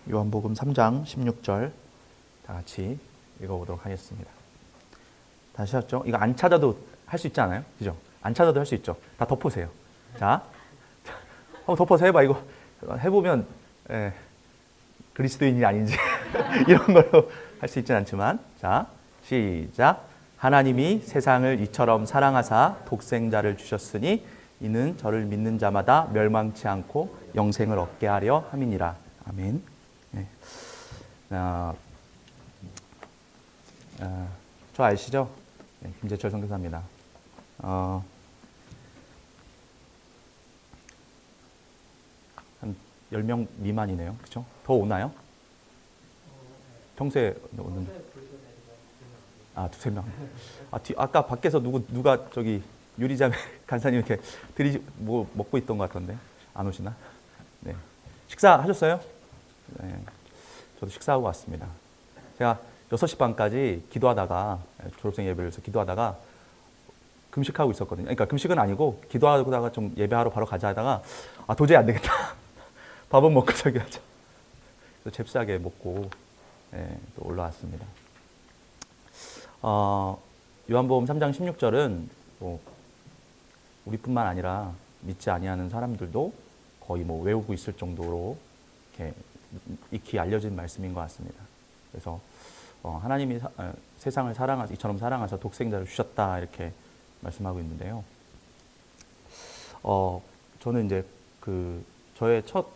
요한복음 3장 16절 다 같이 읽어보도록 하겠습니다. 다시 하죠. 이거 안 찾아도 할 수 있지 않아요? 그죠? 안 찾아도 할 수 있죠. 다 덮으세요. 자, 한번 덮어서 해봐. 이거 해보면 그리스도인이 아닌지 이런 걸로 할 수 있진 않지만, 자, 시작. 하나님이 세상을 이처럼 사랑하사 독생자를 주셨으니 이는 저를 믿는 자마다 멸망치 않고 영생을 얻게 하려 함이니라. 아멘. 네. 저 아시죠? 네, 김재철 선교사입니다. 한 10명 미만이네요. 그렇죠? 더 오나요? 평소에 오는 두세 명. 아까 밖에서 누가 저기 유리자매 간사님 이렇게 뭐 먹고 있던 것 같던데 안 오시나? 네. 식사하셨어요? 네. 저도 식사하고 왔습니다. 제가 6시 반까지 기도하다가 졸업생 예배를 해서 기도하다가 금식하고 있었거든요. 그러니까 금식은 아니고 기도하다가 좀 예배하러 바로 가자 하다가 도저히 안 되겠다. 밥은 먹고 저기 하자. 그래서 잽싸게 먹고 또 올라왔습니다. 요한복음 3장 16절은 우리뿐만 아니라 믿지 아니하는 사람들도 거의 외우고 있을 정도로 이렇게 익히 알려진 말씀인 것 같습니다. 그래서 하나님이 세상을 사랑하사 이처럼 사랑하사 독생자를 주셨다 이렇게 말씀하고 있는데요. 저는 이제 저의 첫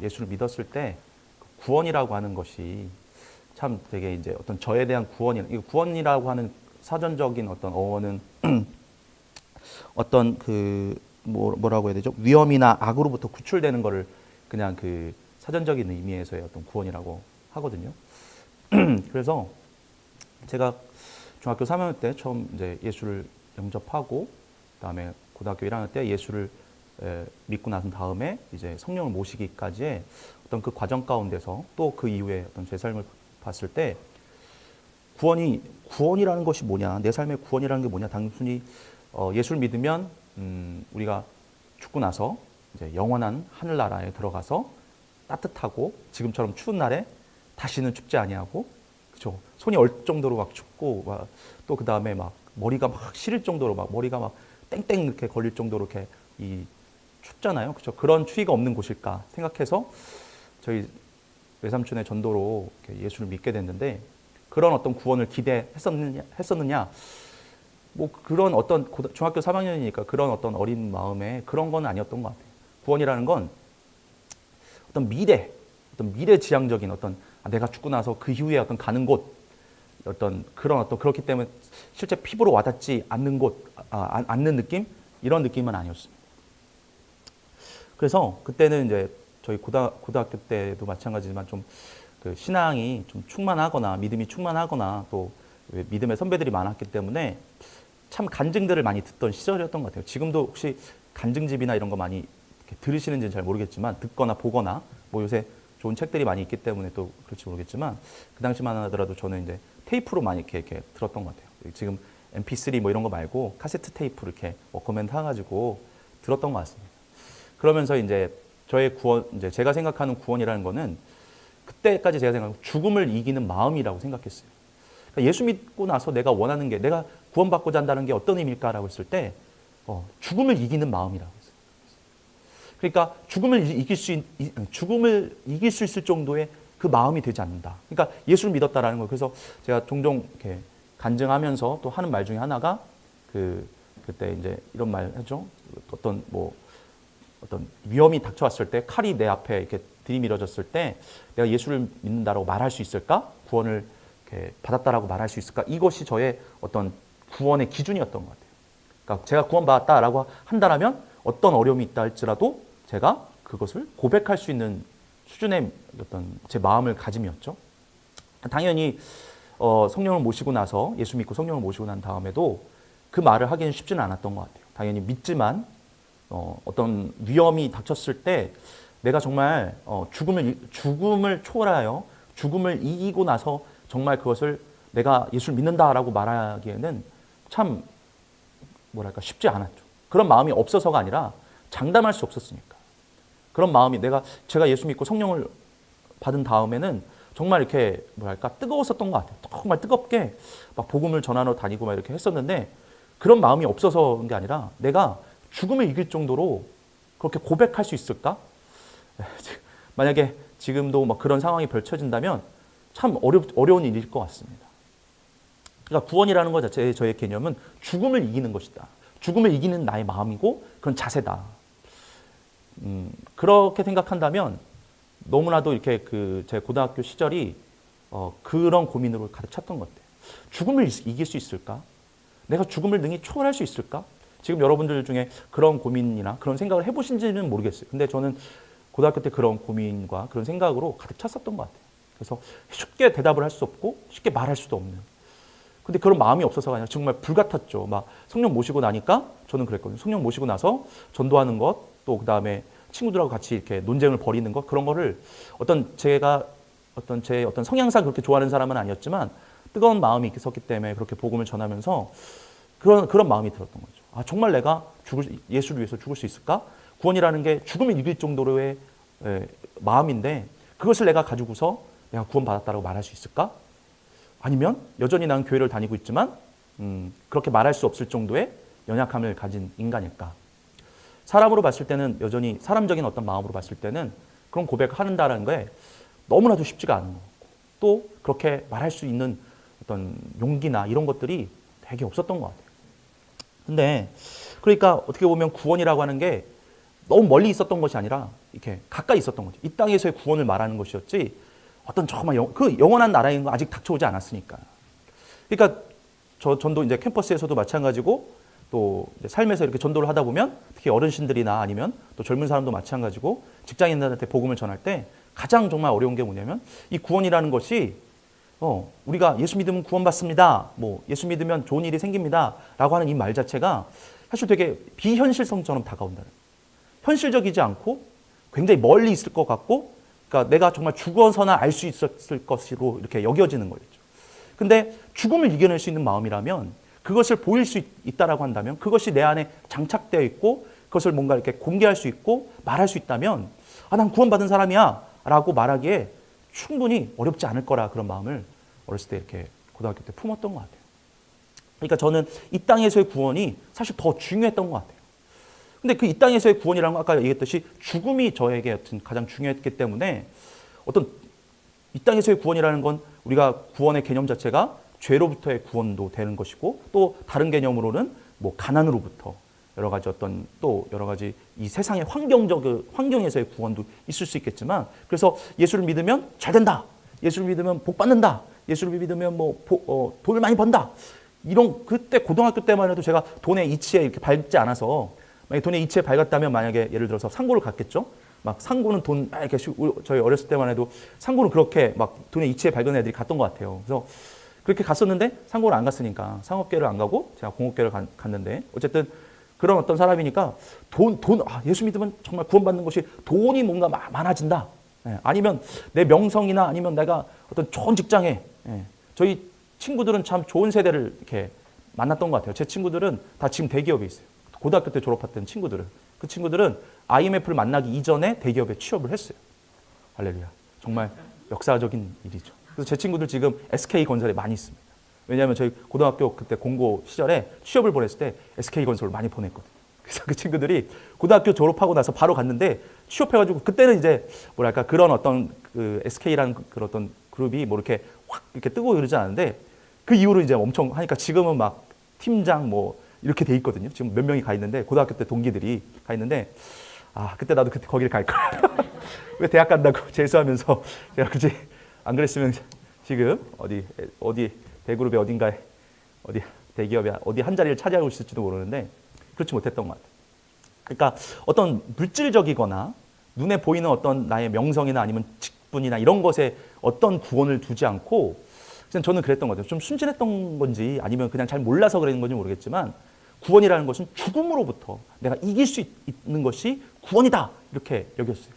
예수를 믿었을 때 구원이라고 하는 것이 참 되게 이제 어떤 저에 대한 구원이라고 하는 사전적인 어떤 어원은 어떤 뭐라고 해야 되죠? 위험이나 악으로부터 구출되는 거를 그냥 사전적인 의미에서의 어떤 구원이라고 하거든요. 그래서 제가 중학교 3학년 때 처음 이제 예수를 영접하고 그다음에 고등학교 1학년 때 예수를 믿고 나선 다음에 이제 성령을 모시기까지의 어떤 그 과정 가운데서 또 그 이후에 어떤 제 삶을 봤을 때 구원이라는 것이 뭐냐, 내 삶의 구원이라는 게 뭐냐, 단순히 예수를 믿으면 우리가 죽고 나서 이제 영원한 하늘나라에 들어가서 따뜻하고 지금처럼 추운 날에 다시는 춥지 아니하고, 그죠? 손이 얼 정도로 막 춥고, 또 그 다음에 막 머리가 막 시릴 정도로 막 머리가 막 땡땡 이렇게 걸릴 정도로 이렇게 춥잖아요, 그죠? 그런 추위가 없는 곳일까 생각해서 저희 외삼촌의 전도로 예수를 믿게 됐는데, 그런 어떤 구원을 기대했었느냐? 뭐 그런 어떤 중학교 3학년이니까 그런 어떤 어린 마음에 그런 건 아니었던 것 같아요. 구원이라는 건 어떤 미래 지향적인 어떤 내가 죽고 나서 그 이후에 어떤 가는 곳, 그렇기 때문에 실제 피부로 와닿지 않는 않는 느낌? 이런 느낌은 아니었습니다. 그래서 그때는 이제 저희 고등학교 때도 마찬가지지만 좀 신앙이 좀 충만하거나 믿음이 충만하거나 또 믿음의 선배들이 많았기 때문에 참 간증들을 많이 듣던 시절이었던 것 같아요. 지금도 혹시 간증집이나 이런 거 많이 들으시는지는 잘 모르겠지만, 듣거나 보거나 뭐 요새 좋은 책들이 많이 있기 때문에 또 그럴지 모르겠지만, 그 당시만 하더라도 저는 이제 테이프로 많이 이렇게 들었던 것 같아요. 지금 MP3 뭐 이런 거 말고 카세트 테이프로 이렇게 워커맨 타가지고 들었던 것 같습니다. 그러면서 이제 저의 구원, 이제 제가 생각하는 구원이라는 거는 그때까지 제가 생각하는 죽음을 이기는 마음이라고 생각했어요. 그러니까 예수 믿고 나서 내가 원하는 게, 내가 구원받고자 한다는 게 어떤 의미일까라고 했을 때 죽음을 이기는 마음이라고 했어요. 그러니까 죽음을 이길 수 있을 정도의 그 마음이 되지 않는다. 그러니까 예수를 믿었다라는 거예요. 그래서 제가 종종 이렇게 간증하면서 또 하는 말 중에 하나가 그때 이제 이런 말 하죠. 어떤 위험이 닥쳐왔을 때, 칼이 내 앞에 이렇게 들이밀어졌을 때 내가 예수를 믿는다라고 말할 수 있을까? 구원을 이렇게 받았다라고 말할 수 있을까? 이것이 저의 어떤 구원의 기준이었던 것 같아요. 그러니까 제가 구원받았다라고 한다라면 어떤 어려움이 있다 할지라도 제가 그것을 고백할 수 있는 수준의 어떤 제 마음을 가짐이었죠. 당연히 성령을 모시고 나서, 예수 믿고 성령을 모시고 난 다음에도 그 말을 하기는 쉽지는 않았던 것 같아요. 당연히 믿지만 어떤 위험이 닥쳤을 때 내가 정말 죽음을 초월하여 죽음을 이기고 나서 정말 그것을 내가 예수를 믿는다라고 말하기에는 참 쉽지 않았죠. 그런 마음이 없어서가 아니라 장담할 수 없었으니까. 그런 마음이 제가 예수 믿고 성령을 받은 다음에는 정말 이렇게 뭐랄까 뜨거웠었던 것 같아요. 정말 뜨겁게 막 복음을 전하러 다니고 막 이렇게 했었는데 그런 마음이 없어서 그런 게 아니라 내가 죽음을 이길 정도로 그렇게 고백할 수 있을까? 만약에 지금도 막 그런 상황이 펼쳐진다면 참 어려운 일일 것 같습니다. 그러니까 구원이라는 것 자체의 저의 개념은 죽음을 이기는 것이다. 죽음을 이기는 나의 마음이고 그런 자세다. 그렇게 생각한다면 너무나도 이렇게 제 고등학교 시절이 그런 고민으로 가득 찼던 것 같아요. 죽음을 이길 수 있을까? 내가 죽음을 능히 초월할 수 있을까? 지금 여러분들 중에 그런 고민이나 그런 생각을 해보신지는 모르겠어요. 근데 저는 고등학교 때 그런 고민과 그런 생각으로 가득 찼었던 것 같아요. 그래서 쉽게 대답을 할 수 없고 쉽게 말할 수도 없는. 근데 그런 마음이 없어서가 아니라 정말 불같았죠. 막 성령 모시고 나니까 저는 그랬거든요. 성령 모시고 나서 전도하는 것, 또 그 다음에 친구들하고 같이 이렇게 논쟁을 벌이는 것, 그런 거를 제 어떤 성향상 그렇게 좋아하는 사람은 아니었지만 뜨거운 마음이 있었기 때문에 그렇게 복음을 전하면서 그런 마음이 들었던 거죠. 아, 정말 내가 예수를 위해서 죽을 수 있을까? 구원이라는 게 죽음을 이길 정도로의 마음인데 그것을 내가 가지고서 내가 구원받았다고 말할 수 있을까? 아니면 여전히 나는 교회를 다니고 있지만 그렇게 말할 수 없을 정도의 연약함을 가진 인간일까? 사람으로 봤을 때는 여전히 사람적인 어떤 마음으로 봤을 때는 그런 고백을 한다는 게 너무나도 쉽지가 않은 거고 또 그렇게 말할 수 있는 어떤 용기나 이런 것들이 되게 없었던 것 같아요. 근데 그러니까 어떻게 보면 구원이라고 하는 게 너무 멀리 있었던 것이 아니라 이렇게 가까이 있었던 거죠. 이 땅에서의 구원을 말하는 것이었지 어떤 정말 그 영원한 나라인 거 아직 닥쳐오지 않았으니까. 그러니까 전도 이제 캠퍼스에서도 마찬가지고 또 삶에서 이렇게 전도를 하다 보면 특히 어르신들이나 아니면 또 젊은 사람도 마찬가지고 직장인들한테 복음을 전할 때 가장 정말 어려운 게 뭐냐면 이 구원이라는 것이 우리가 예수 믿으면 구원받습니다. 뭐 예수 믿으면 좋은 일이 생깁니다. 라고 하는 이 말 자체가 사실 되게 비현실성처럼 다가온다는 거예요. 현실적이지 않고 굉장히 멀리 있을 것 같고 그러니까 내가 정말 죽어서나 알 수 있었을 것으로 이렇게 여겨지는 거였죠. 근데 죽음을 이겨낼 수 있는 마음이라면 그것을 보일 수 있다라고 한다면 그것이 내 안에 장착되어 있고 그것을 뭔가 이렇게 공개할 수 있고 말할 수 있다면 난 구원받은 사람이야 라고 말하기에 충분히 어렵지 않을 거라 그런 마음을 어렸을 때 이렇게 고등학교 때 품었던 것 같아요. 그러니까 저는 이 땅에서의 구원이 사실 더 중요했던 것 같아요. 근데 그 이 땅에서의 구원이라는 건 아까 얘기했듯이 죽음이 저에게 여튼 가장 중요했기 때문에 어떤 이 땅에서의 구원이라는 건 우리가 구원의 개념 자체가 죄로부터의 구원도 되는 것이고 또 다른 개념으로는 뭐 가난으로부터 여러 가지 여러 가지 이 세상의 환경에서의 구원도 있을 수 있겠지만 그래서 예수를 믿으면 잘 된다. 예수를 믿으면 복 받는다. 예수를 믿으면 돈을 많이 번다. 이런 그때 고등학교 때만 해도 제가 돈의 이치에 이렇게 밟지 않아서 만약에 돈의 이치에 밟았다면 만약에 예를 들어서 상고를 갔겠죠. 막 상고는 돈 이렇게 저희 어렸을 때만 해도 상고는 그렇게 막 돈의 이치에 밟은 애들이 갔던 것 같아요. 그래서 그렇게 갔었는데 상고를 안 갔으니까 상업계를 안 가고 제가 공업계를 갔는데 어쨌든 그런 어떤 사람이니까 예수 믿으면 정말 구원받는 것이 돈이 뭔가 많아진다. 아니면 내 명성이나 아니면 내가 어떤 좋은 직장에 저희 친구들은 참 좋은 세대를 이렇게 만났던 것 같아요. 제 친구들은 다 지금 대기업에 있어요. 고등학교 때 졸업했던 친구들은 그 친구들은 IMF를 만나기 이전에 대기업에 취업을 했어요. 할렐루야. 정말 역사적인 일이죠. 그래서 제 친구들 지금 SK건설에 많이 있습니다. 왜냐하면 저희 고등학교 그때 공고 시절에 취업을 보냈을 때 SK건설을 많이 보냈거든요. 그래서 그 친구들이 고등학교 졸업하고 나서 바로 갔는데 취업해가지고 그때는 이제 뭐랄까 그런 어떤 그 SK라는 그런 어떤 그룹이 뭐 이렇게 확 이렇게 뜨고 그러지 않은데 그 이후로 이제 엄청 하니까 지금은 막 팀장 뭐 이렇게 돼 있거든요. 지금 몇 명이 가 있는데 고등학교 때 동기들이 가 있는데 그때 나도 그때 거기를 갈 거야. 왜 대학 간다고 재수하면서 제가 그지 안 그랬으면 지금 어디 대그룹의 어딘가에 어디 대기업에 어디 한 자리를 차지하고 있을지도 모르는데 그렇지 못했던 것 같아요. 그러니까 어떤 물질적이거나 눈에 보이는 어떤 나의 명성이나 아니면 직분이나 이런 것에 어떤 구원을 두지 않고 그냥 저는 그랬던 것 같아요. 좀 순진했던 건지 아니면 그냥 잘 몰라서 그랬는 건지 모르겠지만 구원이라는 것은 죽음으로부터 내가 이길 수 있는 것이 구원이다 이렇게 여겼어요.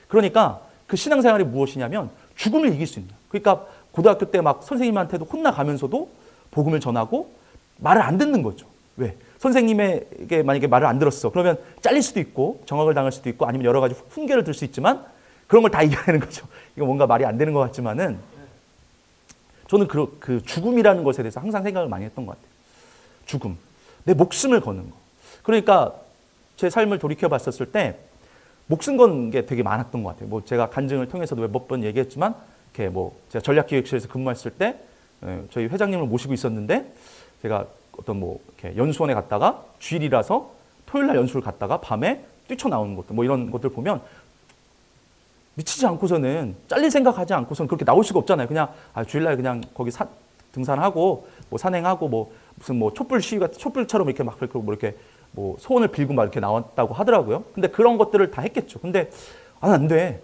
그러니까 그 신앙생활이 무엇이냐면 죽음을 이길 수 있는. 그러니까 고등학교 때 막 선생님한테도 혼나가면서도 복음을 전하고 말을 안 듣는 거죠. 왜? 선생님에게 만약에 말을 안 들었어. 그러면 잘릴 수도 있고 정학을 당할 수도 있고 아니면 여러 가지 훈계를 들 수 있지만 그런 걸 다 이겨내는 거죠. 이거 뭔가 말이 안 되는 것 같지만은 저는 그 죽음이라는 것에 대해서 항상 생각을 많이 했던 것 같아요. 죽음. 내 목숨을 거는 거. 그러니까 제 삶을 돌이켜 봤었을 때 목숨 건 게 되게 많았던 것 같아요. 뭐 제가 간증을 통해서도 몇 번 얘기했지만 이렇게 뭐 제가 전략기획실에서 근무했을 때 저희 회장님을 모시고 있었는데 제가 어떤 뭐 이렇게 연수원에 갔다가 주일이라서 토요일 날 연수를 갔다가 밤에 뛰쳐나오는 것들 뭐 이런 것들 보면 미치지 않고서는 잘릴 생각하지 않고서는 그렇게 나올 수가 없잖아요. 그냥 주일날 그냥 거기 등산하고 뭐 산행하고 뭐 무슨 뭐 촛불 시위 같은 촛불처럼 이렇게 막 뭐 이렇게 뭐 소원을 빌고 막 이렇게 나왔다고 하더라고요. 근데 그런 것들을 다 했겠죠. 근데 안 돼.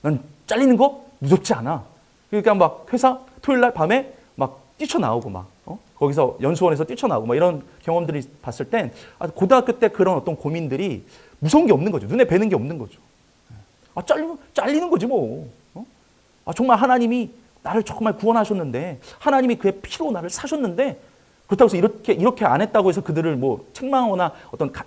난 잘리는 거 무섭지 않아. 그러니까 막 회사 토요일날 밤에 막 뛰쳐나오고 막 거기서 연수원에서 뛰쳐나오고 막 이런 경험들이 봤을 땐 고등학교 때 그런 어떤 고민들이 무서운 게 없는 거죠. 눈에 뵈는 게 없는 거죠. 잘리는 거지 뭐. 정말 하나님이 나를 정말 구원하셨는데 하나님이 그의 피로 나를 사셨는데 그렇다고 해서 이렇게 안 했다고 해서 그들을 뭐 책망하거나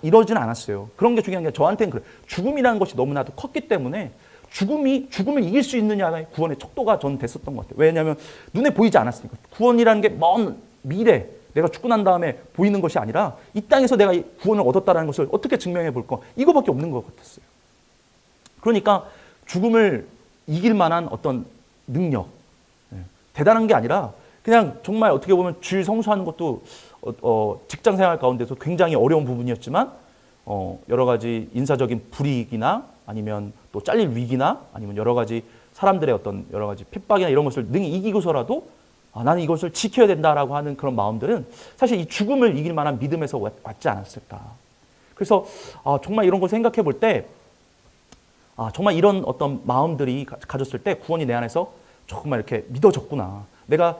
이러지는 않았어요. 그런 게 중요한 게 저한테는 그래. 죽음이라는 것이 너무나도 컸기 때문에 죽음을 이길 수 있느냐의 구원의 척도가 저는 됐었던 것 같아요. 왜냐하면 눈에 보이지 않았으니까. 구원이라는 게 먼 미래, 내가 죽고 난 다음에 보이는 것이 아니라 이 땅에서 내가 구원을 얻었다는 것을 어떻게 증명해 볼 거, 이거밖에 없는 것 같았어요. 그러니까 죽음을 이길 만한 어떤 능력, 대단한 게 아니라 그냥 정말 어떻게 보면 주일 성수하는 것도 직장 생활 가운데서 굉장히 어려운 부분이었지만 여러 가지 인사적인 불이익이나 아니면 또 잘릴 위기나 아니면 여러 가지 사람들의 어떤 여러 가지 핍박이나 이런 것을 능히 이기고서라도 나는 이것을 지켜야 된다라고 하는 그런 마음들은 사실 이 죽음을 이길 만한 믿음에서 왔지 않았을까. 그래서 정말 이런 걸 생각해 볼 때 정말 이런 어떤 마음들이 가졌을 때 구원이 내 안에서 정말 이렇게 믿어졌구나. 내가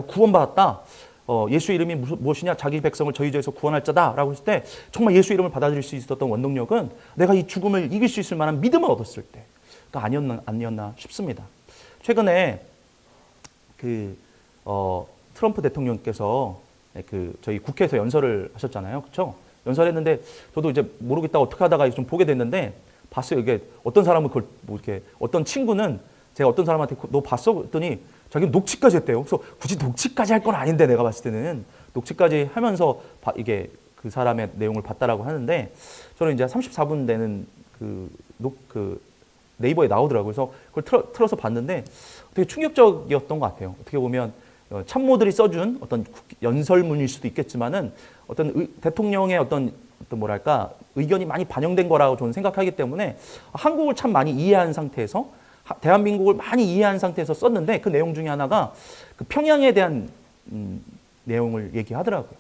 구원받았다. 예수 이름이 무엇이냐? 자기 백성을 저희 죄에서 구원할 자다라고 했을 때 정말 예수 이름을 받아들일 수 있었던 원동력은 내가 이 죽음을 이길 수 있을 만한 믿음을 얻었을 때가 아니었나 싶습니다. 최근에 트럼프 대통령께서 저희 국회에서 연설을 하셨잖아요. 그렇죠? 연설했는데 저도 이제 모르겠다고 어떻게 하다가 좀 보게 됐는데 봤어요. 이게 어떤 사람은 그걸 뭐 이렇게 어떤 친구는 제가 어떤 사람한테 너 봤어? 그랬더니 자기는 녹취까지 했대요. 그래서 굳이 녹취까지 할 건 아닌데 내가 봤을 때는 녹취까지 하면서 이게 그 사람의 내용을 봤다라고 하는데 저는 이제 34분 되는 그 네이버에 나오더라고요. 그래서 그걸 틀어서 봤는데 되게 충격적이었던 것 같아요. 어떻게 보면 참모들이 써준 어떤 연설문일 수도 있겠지만은 어떤 대통령의 어떤 뭐랄까 의견이 많이 반영된 거라고 저는 생각하기 때문에 한국을 참 많이 이해한 상태에서 대한민국을 많이 이해한 상태에서 썼는데 그 내용 중에 하나가 그 평양에 대한 내용을 얘기하더라고요.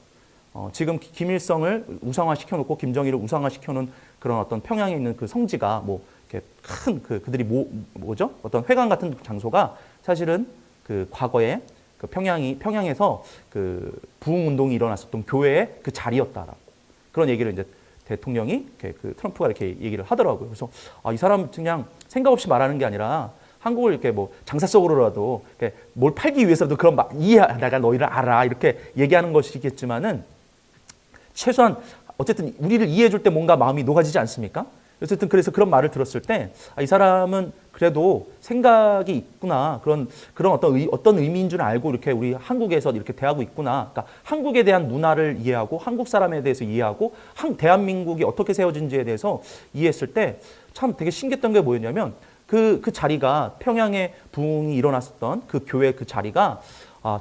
지금 김일성을 우상화시켜놓고 김정일을 우상화시켜놓은 그런 어떤 평양에 있는 그 성지가 뭐 이렇게 큰 그들이 뭐죠? 어떤 회관 같은 장소가 사실은 그 과거에 그 평양에서 그 부흥운동이 일어났었던 교회의 그 자리였다라고 그런 얘기를 이제 대통령이 그 트럼프가 이렇게 얘기를 하더라고요. 그래서 이 사람 그냥 생각 없이 말하는 게 아니라 한국을 이렇게 뭐 장사 속으로라도 뭘 팔기 위해서도 그런 내가 너희를 알아 이렇게 얘기하는 것이겠지만은 최소한 어쨌든 우리를 이해해 줄 때 뭔가 마음이 녹아지지 않습니까? 어쨌든 그래서 그런 말을 들었을 때 이 사람은 그래도 생각이 있구나 그런 어떤 의미인 줄 알고 이렇게 우리 한국에서 이렇게 대하고 있구나. 그러니까 한국에 대한 문화를 이해하고 한국 사람에 대해서 이해하고 대한민국이 어떻게 세워진지에 대해서 이해했을 때 참 되게 신기했던 게 뭐였냐면 그 자리가 평양에 부흥이 일어났었던 그 교회 그 자리가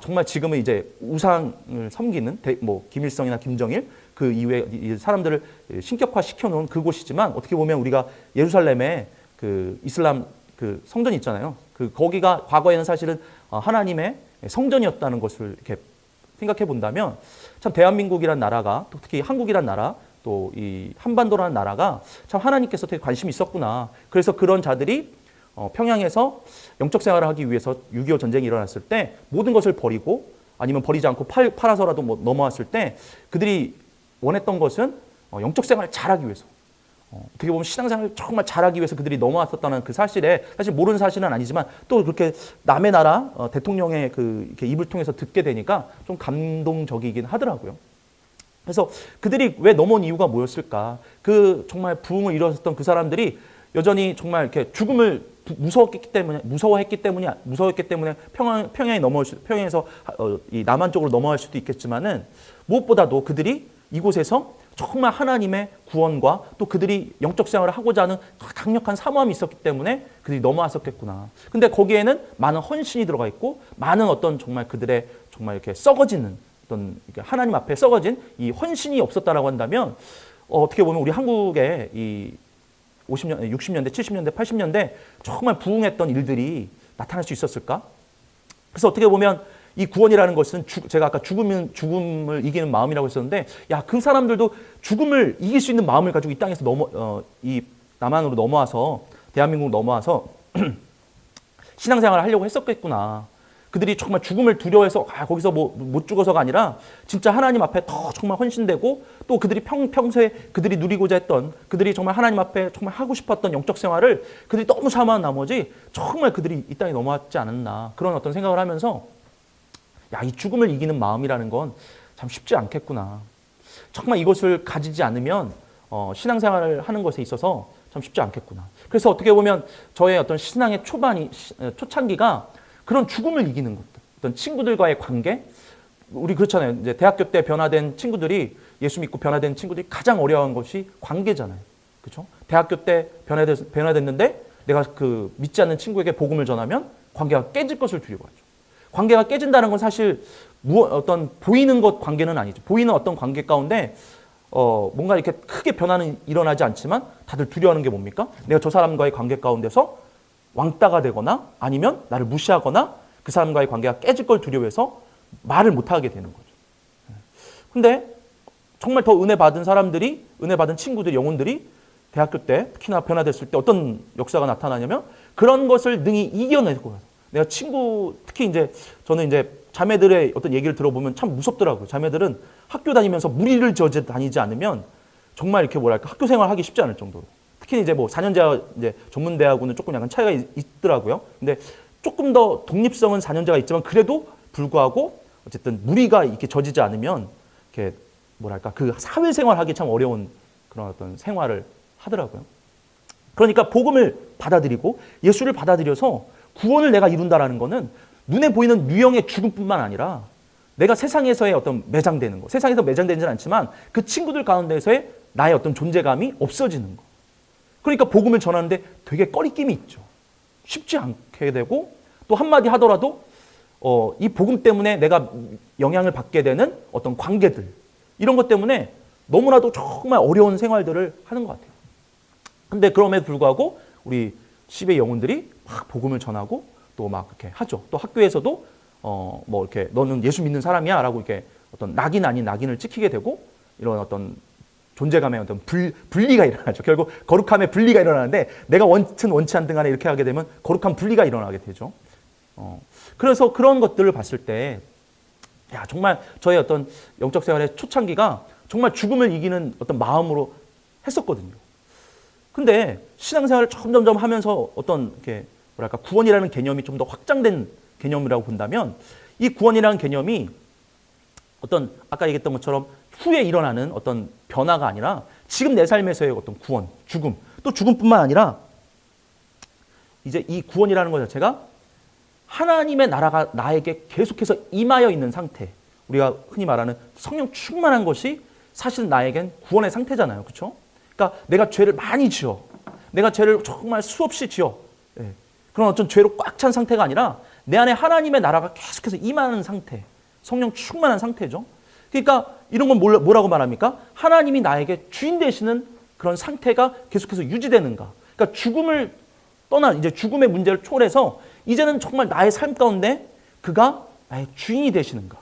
정말 지금은 이제 우상을 섬기는 뭐 김일성이나 김정일 그 이후에 사람들을 신격화 시켜놓은 그곳이지만 어떻게 보면 우리가 예루살렘에 그 이슬람 그 성전이 있잖아요. 거기가 과거에는 사실은 하나님의 성전이었다는 것을 이렇게 생각해 본다면 참 대한민국이란 나라가 또 특히 한국이란 나라 또 이 한반도라는 나라가 참 하나님께서 되게 관심이 있었구나. 그래서 그런 자들이 평양에서 영적 생활을 하기 위해서 6.25 전쟁이 일어났을 때 모든 것을 버리고 아니면 버리지 않고 팔아서라도 뭐 넘어왔을 때 그들이 원했던 것은 영적 생활을 잘하기 위해서 어떻게 보면 신앙생활을 정말 잘하기 위해서 그들이 넘어왔었다는 그 사실에 사실 모르는 사실은 아니지만 또 그렇게 남의 나라 대통령의 이렇게 입을 통해서 듣게 되니까 좀 감동적이긴 하더라고요. 그래서 그들이 왜 넘어온 이유가 뭐였을까? 정말 부흥을 이루었던 그 사람들이 여전히 정말 이렇게 죽음을 무서워했기 때문에 평양에서 이 남한 쪽으로 넘어갈 수도 있겠지만은 무엇보다도 그들이 이곳에서 정말 하나님의 구원과 또 그들이 영적 생활을 하고자 하는 강력한 사모함이 있었기 때문에 그들이 넘어왔었겠구나. 근데 거기에는 많은 헌신이 들어가 있고 많은 어떤 정말 그들의 정말 이렇게 썩어지는 어떤 하나님 앞에 썩어진 이 헌신이 없었다라고 한다면 어떻게 보면 우리 한국의 이 50년, 60년대, 70년대, 80년대 정말 부흥했던 일들이 나타날 수 있었을까? 그래서 어떻게 보면 이 구원이라는 것은 제가 아까 죽음을 이기는 마음이라고 했었는데, 야, 그 사람들도 죽음을 이길 수 있는 마음을 가지고 이 땅에서 이 남한으로 넘어와서 대한민국으로 넘어와서 신앙생활을 하려고 했었겠구나. 그들이 정말 죽음을 두려워해서 거기서 못 죽어서가 아니라 진짜 하나님 앞에 더 정말 헌신되고 또 그들이 평소에 그들이 누리고자 했던 그들이 정말 하나님 앞에 정말 하고 싶었던 영적 생활을 그들이 너무 사모한 나머지 정말 그들이 이 땅에 넘어왔지 않았나 그런 어떤 생각을 하면서 야, 이 죽음을 이기는 마음이라는 건 참 쉽지 않겠구나. 정말 이것을 가지지 않으면 신앙생활을 하는 것에 있어서 참 쉽지 않겠구나. 그래서 어떻게 보면 저의 어떤 신앙의 초창기가 그런 죽음을 이기는 것, 어떤 친구들과의 관계, 우리 그렇잖아요. 이제 대학교 때 변화된 친구들이 예수 믿고 변화된 친구들이 가장 어려워한 것이 관계잖아요. 그렇죠? 대학교 때 변화됐는데 내가 그 믿지 않는 친구에게 복음을 전하면 관계가 깨질 것을 두려워하죠. 관계가 깨진다는 건 사실 어떤 보이는 것 관계는 아니죠. 보이는 어떤 관계 가운데 뭔가 이렇게 크게 변화는 일어나지 않지만 다들 두려워하는 게 뭡니까? 내가 저 사람과의 관계 가운데서 왕따가 되거나 아니면 나를 무시하거나 그 사람과의 관계가 깨질 걸 두려워해서 말을 못하게 되는 거죠. 근데 정말 더 은혜 받은 사람들이, 은혜 받은 친구들, 영혼들이 대학교 때 특히나 변화됐을 때 어떤 역사가 나타나냐면 그런 것을 능히 이겨내고 내가 특히 이제 저는 이제 자매들의 어떤 얘기를 들어보면 참 무섭더라고요. 자매들은 학교 다니면서 무리를 저지 다니지 않으면 정말 이렇게 뭐랄까 학교 생활하기 쉽지 않을 정도로. 특히 이제 4년제 이제 전문대하고는 조금 약간 차이가 있더라고요. 근데 조금 더 독립성은 4년제가 있지만 그래도 불구하고 어쨌든 무리가 이렇게 져지지 않으면 이렇게 뭐랄까 그 사회생활하기 참 어려운 그런 어떤 생활을 하더라고요. 그러니까 복음을 받아들이고 예수를 받아들여서 구원을 내가 이룬다라는 거는 눈에 보이는 유형의 죽음뿐만 아니라 내가 세상에서의 어떤 매장되는 거, 세상에서 매장되지는 않지만 그 친구들 가운데서의 나의 어떤 존재감이 없어지는 거. 그러니까 복음을 전하는데 되게 꺼리낌이 있죠. 쉽지 않게 되고 또 한마디 하더라도 이 복음 때문에 내가 영향을 받게 되는 어떤 관계들 이런 것 때문에 너무나도 정말 어려운 생활들을 하는 것 같아요. 근데 그럼에도 불구하고 우리 10의 영혼들이 막 복음을 전하고 또 막 이렇게 하죠. 또 학교에서도 뭐 이렇게 너는 예수 믿는 사람이야라고 이렇게 어떤 낙인 아닌 낙인을 찍히게 되고 이런 어떤 존재감의 어떤 분리가 일어나죠. 결국 거룩함의 분리가 일어나는데 내가 원치 않든 간에 이렇게 하게 되면 거룩한 분리가 일어나게 되죠. 그래서 그런 것들을 봤을 때 야, 정말 저의 어떤 영적 생활의 초창기가 정말 죽음을 이기는 어떤 마음으로 했었거든요. 근데 신앙생활을 점점 하면서 어떤 이렇게 뭐랄까 구원이라는 개념이 좀 더 확장된 개념이라고 본다면 이 구원이라는 개념이 어떤 아까 얘기했던 것처럼 후에 일어나는 어떤 변화가 아니라 지금 내 삶에서의 어떤 구원, 죽음, 또 죽음뿐만 아니라 이제 이 구원이라는 것 자체가 하나님의 나라가 나에게 계속해서 임하여 있는 상태, 우리가 흔히 말하는 성령 충만한 것이 사실 나에겐 구원의 상태잖아요. 그렇죠? 그러니까 내가 죄를 많이 지어, 내가 죄를 정말 수없이 지어, 그런 어떤 죄로 꽉 찬 상태가 아니라 내 안에 하나님의 나라가 계속해서 임하는 상태, 성령 충만한 상태죠. 그러니까 이런 건 뭐라고 말합니까? 하나님이 나에게 주인 되시는 그런 상태가 계속해서 유지되는가. 그러니까 죽음을 떠난 이제 죽음의 문제를 초월해서 이제는 정말 나의 삶 가운데 그가 나의 주인이 되시는가.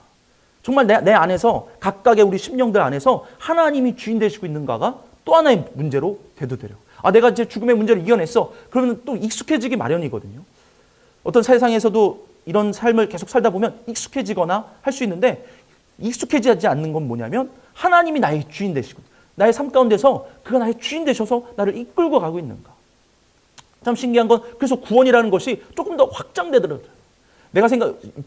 정말 내 안에서 각각의 우리 심령들 안에서 하나님이 주인 되시고 있는가가 또 하나의 문제로 대두되려. 내가 이제 죽음의 문제를 이겨냈어. 그러면 또 익숙해지기 마련이거든요. 어떤 세상에서도 이런 삶을 계속 살다 보면 익숙해지거나 할 수 있는데 익숙해지지 않는 건 뭐냐면 하나님이 나의 주인 되시고 나의 삶 가운데서 그가 나의 주인 되셔서 나를 이끌고 가고 있는가. 참 신기한 건 그래서 구원이라는 것이 조금 더 확장되더라고요.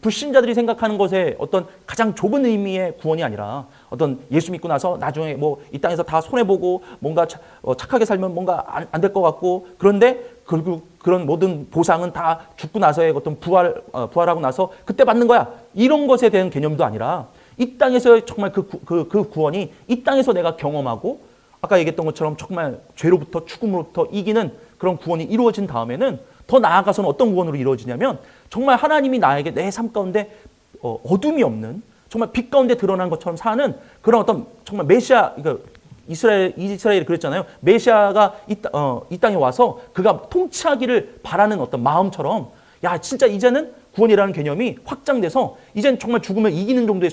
불신자들이 생각하는 것에 어떤 가장 좁은 의미의 구원이 아니라 어떤 예수 믿고 나서 나중에 뭐 이 땅에서 다 손해보고 뭔가 착하게 살면 뭔가 안 될 것 같고, 그런데 결국 그런 모든 보상은 다 죽고 나서의 어떤 부활하고 나서 그때 받는 거야. 이런 것에 대한 개념도 아니라 이 땅에서 정말 그 구원이 이 땅에서 내가 경험하고 아까 얘기했던 것처럼 정말 죄로부터 죽음으로부터 이기는 그런 구원이 이루어진 다음에는 더 나아가서는 어떤 구원으로 이루어지냐면 정말 하나님이 나에게 내 삶 가운데 어둠이 없는 정말 빛 가운데 드러난 것처럼 사는 그런 어떤 정말 메시아, 그러니까 이스라엘이 그랬잖아요. 메시아가 이 땅에 와서 그가 통치하기를 바라는 어떤 마음처럼, 야 진짜 이제는 구원이라는 개념이 확장돼서 이제는 정말 죽음을 이기는 정도의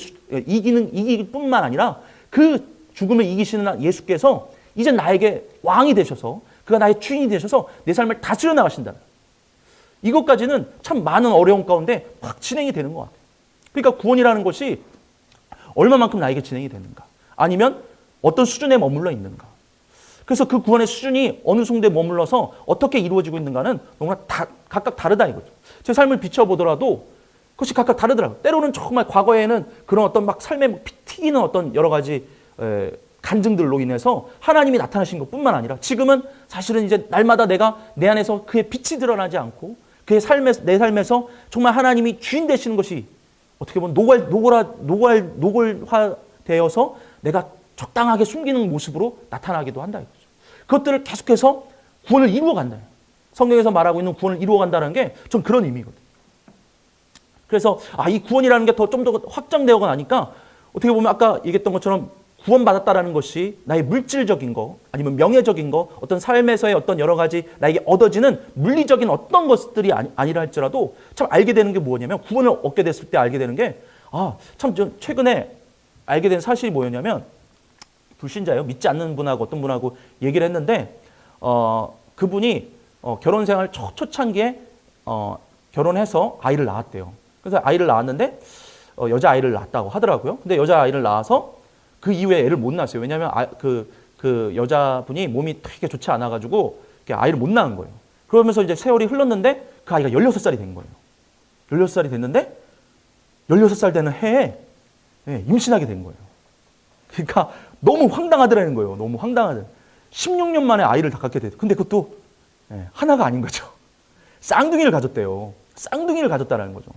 이길 뿐만 아니라 그 죽음을 이기시는 예수께서 이제 나에게 왕이 되셔서 그가 나의 주인이 되셔서 내 삶을 다스려 나가신다. 이것까지는 참 많은 어려움 가운데 확 진행이 되는 것 같아요. 그러니까 구원이라는 것이 얼마만큼 나에게 진행이 되는가, 아니면 어떤 수준에 머물러 있는가. 그래서 그 구원의 수준이 어느 정도에 머물러서 어떻게 이루어지고 있는가는 너무나 각각 다르다 이거죠. 제 삶을 비춰보더라도 그것이 각각 다르더라고요. 때로는 정말 과거에는 그런 어떤 막 삶에 튀기는 어떤 여러 가지 간증들로 인해서 하나님이 나타나신 것뿐만 아니라 지금은 사실은 이제 날마다 내가 내 안에서 그의 빛이 드러나지 않고 내 삶에서 정말 하나님이 주인 되시는 것이 어떻게 보면 노골화되어서 내가 적당하게 숨기는 모습으로 나타나기도 한다 이거죠. 그것들을 계속해서 구원을 이루어간다. 성경에서 말하고 있는 구원을 이루어간다는 게 좀 그런 의미거든요. 그래서 이 구원이라는 게 좀 더 확장되어 가니까 어떻게 보면 아까 얘기했던 것처럼 구원받았다라는 것이 나의 물질적인 거, 아니면 명예적인 거, 어떤 삶에서의 어떤 여러 가지 나에게 얻어지는 물리적인 어떤 것들이 아니라 할지라도 참 알게 되는 게 뭐냐면, 구원을 얻게 됐을 때 알게 되는 게, 참 최근에 알게 된 사실이 뭐였냐면, 불신자예요. 믿지 않는 분하고 어떤 분하고 얘기를 했는데, 그분이 결혼 생활 초창기에 결혼해서 아이를 낳았대요. 그래서 아이를 낳았는데 여자아이를 낳았다고 하더라고요. 근데 여자아이를 낳아서 그 이후에 애를 못 낳았어요. 왜냐하면 그 여자분이 몸이 되게 좋지 않아가지고 아이를 못 낳은 거예요. 그러면서 이제 세월이 흘렀는데 그 아이가 16살이 된 거예요. 16살이 됐는데 16살 되는 해에 임신하게 된 거예요. 그러니까 너무 황당하더라는 거예요. 너무 황당하더라고요. 16년 만에 아이를 다 갖게 됐어요. 근데 그것도 하나가 아닌 거죠. 쌍둥이를 가졌대요. 쌍둥이를 가졌다는 거죠.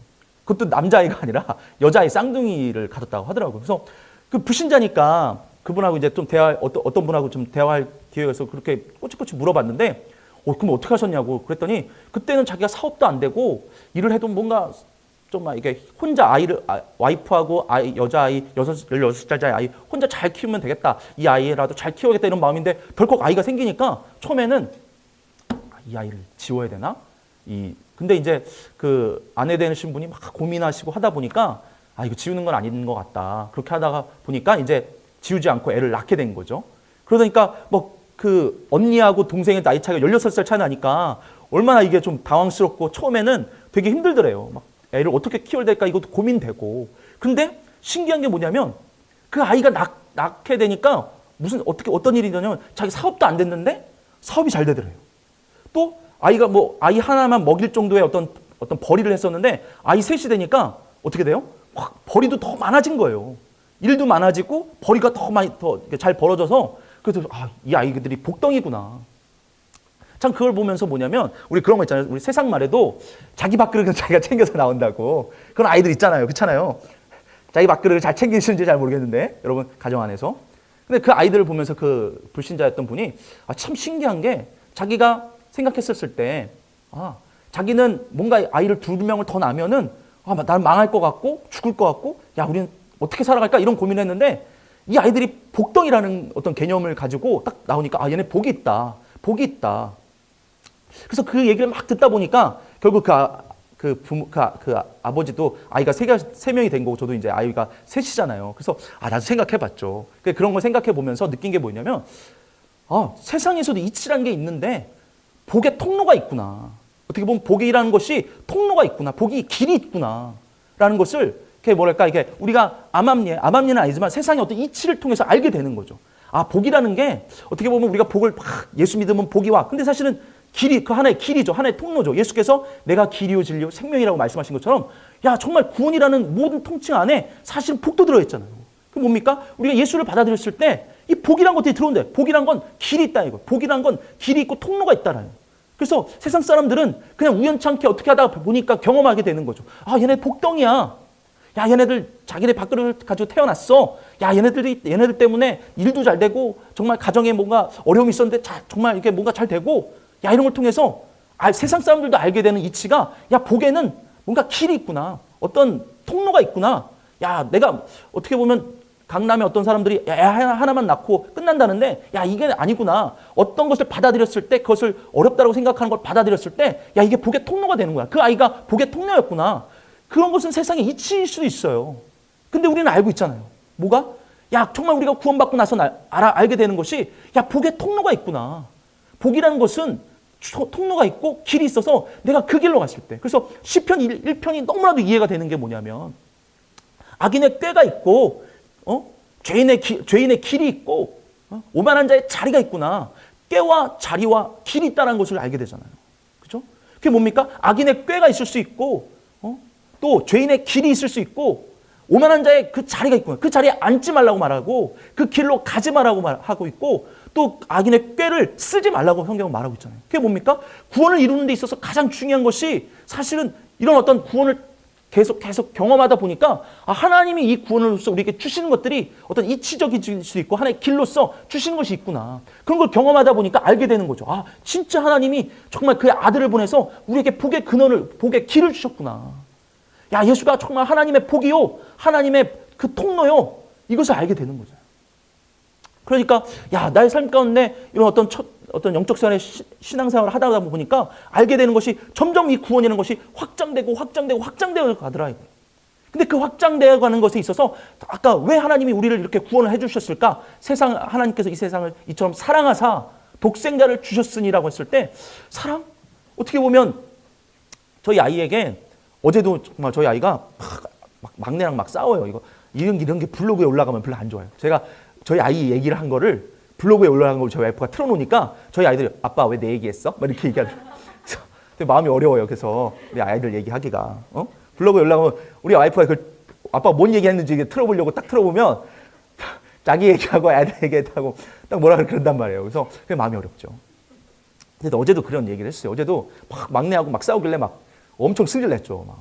그것도 남자아이가 아니라 여자아이 쌍둥이를 가졌다고 하더라고요. 그래서 그 불신자니까 그분하고 이제 좀 어떤 분하고 좀 대화할 기회가 있어서 그렇게 꼬치꼬치 물어봤는데, 그럼 어떻게 하셨냐고 그랬더니, 그때는 자기가 사업도 안 되고 일을 해도 뭔가 좀 막 이게 혼자 와이프하고 여자아이 16살짜리 아이 혼자 잘 키우면 되겠다. 이 아이라도 잘 키워야겠다 이런 마음인데, 덜컥 아이가 생기니까 처음에는 이 아이를 지워야 되나? 근데 이제 그 아내 되신 분이 막 고민하시고 하다 보니까 이거 지우는 건 아닌 것 같다. 그렇게 하다가 보니까 이제 지우지 않고 애를 낳게 된 거죠. 그러니까 뭐 그 언니하고 동생의 나이 차이가 16살 차이 나니까 얼마나 이게 좀 당황스럽고 처음에는 되게 힘들더래요. 막 애를 어떻게 키워야 될까 이것도 고민되고. 근데 신기한 게 뭐냐면 그 아이가 낳게 되니까 어떤 일이 있냐면 자기 사업도 안 됐는데 사업이 잘 되더래요. 또 아이가 아이 하나만 먹일 정도의 어떤 벌이를 했었는데 아이 셋이 되니까 어떻게 돼요? 확 벌이도 더 많아진 거예요. 일도 많아지고 벌이가 더 잘 벌어져서, 그래서 이 아이들이 복덩이구나. 참 그걸 보면서 뭐냐면, 우리 그런 거 있잖아요. 우리 세상 말에도 자기 밥그릇은 자기가 챙겨서 나온다고. 그런 아이들 있잖아요. 그렇잖아요. 자기 밥그릇을 잘 챙기시는지 잘 모르겠는데, 여러분 가정 안에서. 근데 그 아이들을 보면서 그 불신자였던 분이 참 신기한 게, 자기가 생각했었을 때 자기는 뭔가 아이를 2명을 더 낳으면은 난 망할 것 같고 죽을 것 같고, 우리는 어떻게 살아갈까 이런 고민을 했는데, 이 아이들이 복덩이라는 어떤 개념을 가지고 딱 나오니까 얘네 복이 있다. 그래서 그 얘기를 막 듣다 보니까 결국 그 아버지도 아이가 세 명이 된 거고, 저도 이제 아이가 셋이잖아요. 그래서 나도 생각해봤죠. 그런 걸 생각해 보면서 느낀 게 뭐냐면, 세상에서도 이치라는 게 있는데 복의 통로가 있구나. 어떻게 보면 복이라는 것이 통로가 있구나. 복이 길이 있구나라는 것을 이게 우리가 암암리는 아니지만 세상의 어떤 이치를 통해서 알게 되는 거죠. 복이라는 게 어떻게 보면 우리가 복을 예수 믿으면 복이 와. 근데 사실은 길이, 그 하나의 길이죠. 하나의 통로죠. 예수께서 내가 길이요 진리요 생명이라고 말씀하신 것처럼 야 정말 구원이라는 모든 통칭 안에 사실은 복도 들어있잖아요. 그 뭡니까? 우리가 예수를 받아들였을 때 이 복이란 것들이 들어온대. 복이란 건 길이 있다 이거. 복이란 건 길이 있고 통로가 있다라요. 그래서 세상 사람들은 그냥 우연찮게 어떻게 하다 보니까 경험하게 되는 거죠. 아 얘네 복덩이야. 야 얘네들 자기네 밥그릇 가지고 태어났어. 야 얘네들 때문에 일도 잘 되고 정말 가정에 뭔가 어려움이 있었는데 정말 이게 뭔가 잘 되고 야 이런 걸 통해서 세상 사람들도 알게 되는 이치가 야 복에는 뭔가 길이 있구나. 어떤 통로가 있구나. 야 내가 어떻게 보면 강남에 어떤 사람들이 야 하나만 낳고 끝난다는데 야 이게 아니구나. 어떤 것을 받아들였을 때 그것을 어렵다고 생각하는 걸 받아들였을 때 야 이게 복의 통로가 되는 거야. 그 아이가 복의 통로였구나. 그런 것은 세상에 이치일 수도 있어요. 근데 우리는 알고 있잖아요. 뭐가? 야 정말 우리가 구원받고 나서 알게 되는 것이 야 복의 통로가 있구나. 복이라는 것은 통로가 있고 길이 있어서 내가 그 길로 갔을 때. 그래서 시편 1편이 너무나도 이해가 되는 게 뭐냐면 악인의 꾀가 있고 죄인의 길이 있고 오만한 자의 자리가 있구나. 꾀와 자리와 길이 있다는 것을 알게 되잖아요. 그죠? 그게 뭡니까? 악인의 꾀가 있을 수 있고 또 죄인의 길이 있을 수 있고 오만한 자의 그 자리가 있구나. 그 자리에 앉지 말라고 말하고 그 길로 가지 말라고 말하고 있고 또 악인의 꾀를 쓰지 말라고 성경은 말하고 있잖아요. 그게 뭡니까? 구원을 이루는 데 있어서 가장 중요한 것이 사실은 이런 어떤 구원을 계속 경험하다 보니까 하나님이 이 구원으로서 우리에게 주시는 것들이 어떤 이치적일 수도 있고 하나의 길로서 주시는 것이 있구나. 그런 걸 경험하다 보니까 알게 되는 거죠. 진짜 하나님이 정말 그의 아들을 보내서 우리에게 복의 근원을, 복의 길을 주셨구나. 야 예수가 정말 하나님의 복이요. 하나님의 그 통로요. 이것을 알게 되는 거죠. 그러니까 야 나의 삶 가운데 이런 어떤 영적 생활의 신앙생활을 하다 보니까 알게 되는 것이 점점 이 구원이라는 것이 확장되고 가더라. 근데 그 확장되어 가는 것에 있어서 아까 왜 하나님이 우리를 이렇게 구원을 해주셨을까? 하나님께서 이 세상을 이처럼 사랑하사 독생자를 주셨으니라고 했을 때 사랑? 어떻게 보면 저희 아이에게 어제도 정말 저희 아이가 막내랑 막 싸워요. 이런 게 블로그에 올라가면 별로 안 좋아요. 제가 저희 아이 얘기를 한 거를 블로그에 올라간 걸 저희 와이프가 틀어놓으니까 저희 아이들이 아빠 왜 내 얘기했어? 막 이렇게 얘기하죠. 그래서 마음이 어려워요. 그래서 우리 아이들 얘기하기가 블로그에 올라가면 우리 와이프가 아빠가 뭔 얘기했는지 틀어보려고 딱 틀어보면 자기 얘기하고 아이들 얘기했다고 딱 뭐라 그런단 말이에요. 그래서 그게 마음이 어렵죠. 근데 어제도 그런 얘기를 했어요. 어제도 막 막내하고 막 싸우길래 막 엄청 승질냈죠.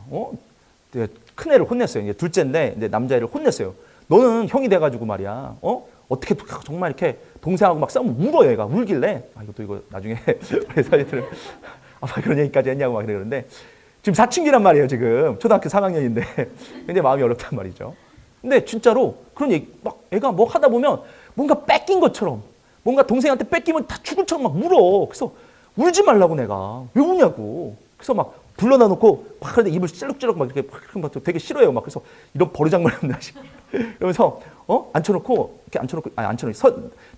큰 애를 혼냈어요. 이제 둘째인데 이제 남자애를 혼냈어요. 너는 형이 돼가지고 말이야. 어떻게 정말 이렇게 동생하고 막 싸우면 울어 얘가 울길래 이거 나중에 사회들은 아빠 그런 얘기까지 했냐고 막 그러는데 지금 사춘기란 말이에요. 지금 초등학교 3학년인데 굉장히 마음이 어렵단 말이죠. 근데 진짜로 그런 얘기 막 애가 뭐 하다 보면 뭔가 뺏긴 것처럼 뭔가 동생한테 뺏기면 다 죽을 처럼 막 울어. 그래서 울지 말라고 내가 왜 우냐고. 그래서 막 불러다 놓고 막 그런데 입을 찌룩찌룩 막 이렇게 막 되게 싫어해요. 막 그래서 이런 버르장머리 없나 이러면서 앉혀놓고